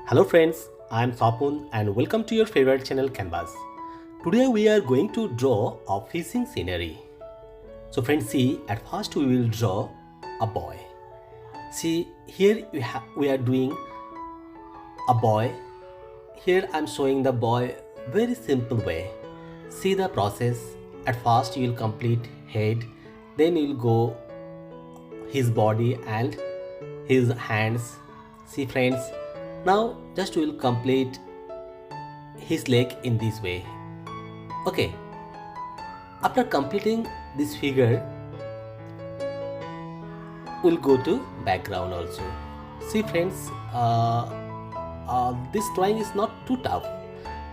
Hello friends, I am Sapun and welcome to your favorite channel Canvas. Today we are going to draw a fishing scenery. So friends, see, at first we will draw a boy. See, here we are doing a boy. Here I am showing the boy very simple way. See the process. At first you will complete head, then you will go his body and his hands. See friends, now just we will complete his leg in this way. Okay, after completing this figure, we'll go to background also. See friends, this drawing is not too tough,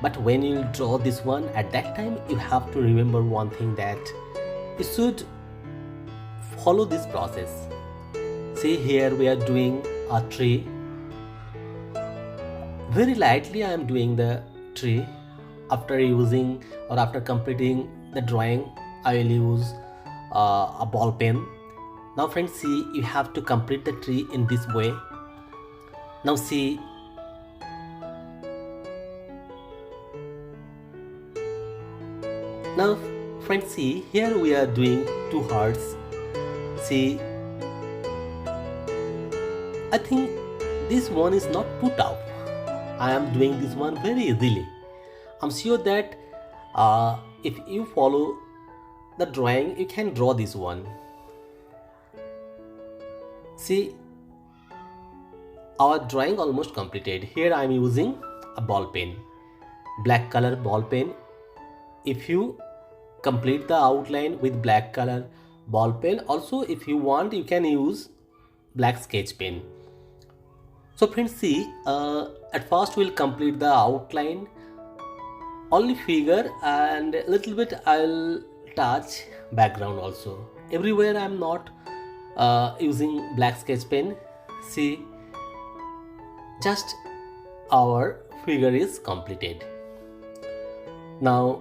but when you draw this one, at that time you have to remember one thing, that you should follow this process. See, here we are doing a tree. Very lightly I am doing the tree. After using or after completing the drawing, I will use a ball pen. Now friends, see, you have to complete the tree in this way. Now see, now friends, see, here we are doing two hearts. See, I think this one is not too tough. I am doing this one very easily. I'm sure that if you follow the drawing, you can draw this one. See, our drawing almost completed. Here I am using a ball pen, black color ball pen. If you complete the outline with black color ball pen, also if you want, you can use black sketch pen. So friends, see, at first we'll complete the outline, only figure, and a little bit I'll touch background also. Everywhere I'm not using black sketch pen. See, just our figure is completed. Now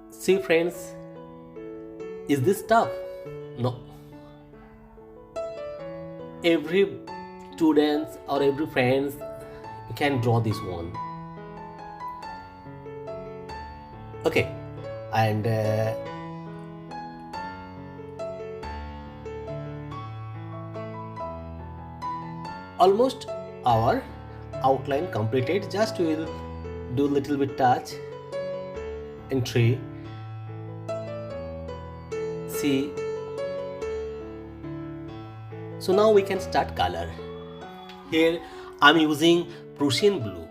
see friends, is this tough? No. Every students or every friends, you can draw this one. Okay, and almost our outline completed. Just we will do little bit touch in tree. See, so now we can start color. Here I'm using Prussian blue.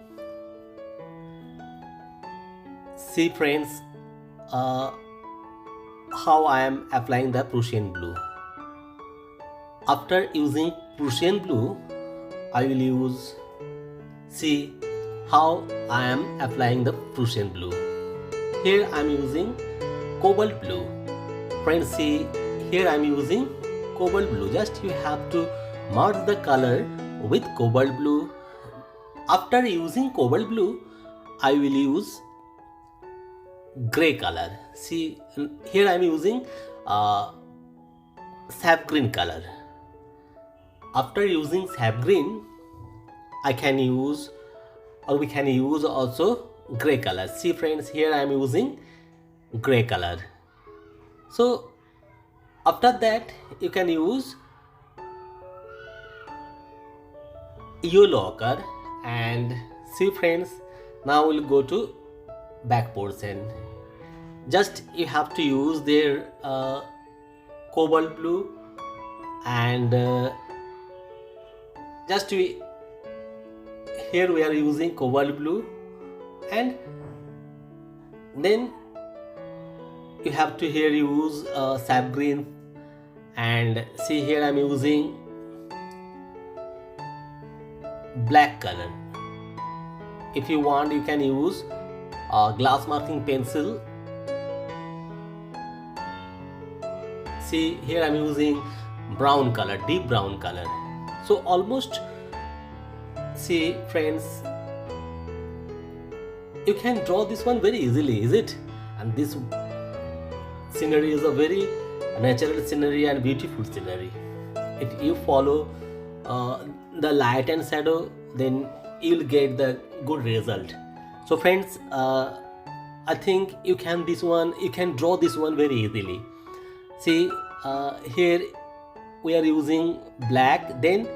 See friends, how I am applying the Prussian blue. After using Prussian blue, I will use, see how I am applying the Prussian blue. Here I am using cobalt blue. Friends, see, here I am using cobalt blue. Just you have to merge the color with cobalt blue. After using cobalt blue, I will use gray color. See, here I am using sap green color. After using sap green, I can use, or we can use also gray color. See friends, here I am using gray color. So after that, you can use yellow ochre. And see friends, now we'll go to back portion. Just you have to use their cobalt blue, and just here we are using cobalt blue, and then you have to here use sap green. And see, here I'm using black color. If you want, you can use glass marking pencil. See, here I'm using brown color, deep brown color. So almost, see friends, you can draw this one very easily, is it? And this scenery is a very natural scenery and beautiful scenery. If you follow the light and shadow, then you'll get the good result. So friends, I think you can draw this one very easily. See, here we are using black, then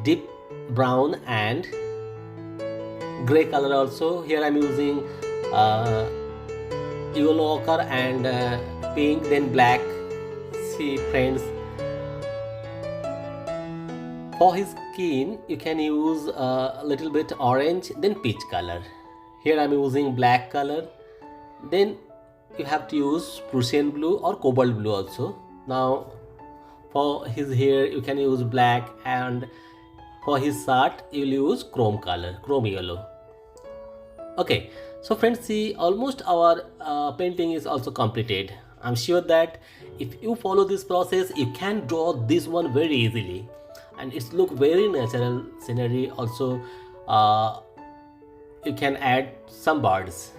deep brown and gray color also. Here I'm using yellow ochre and pink, then black. See friends, for his skin you can use a little bit orange, then peach color. Here I'm using black color, then you have to use Prussian blue or cobalt blue also. Now for his hair you can use black, and for his shirt you'll use chrome color, chrome yellow. Okay, so friends, see, almost our painting is also completed. I'm sure that if you follow this process you can draw this one very easily, and it's look very natural scenery. Also you can add some birds.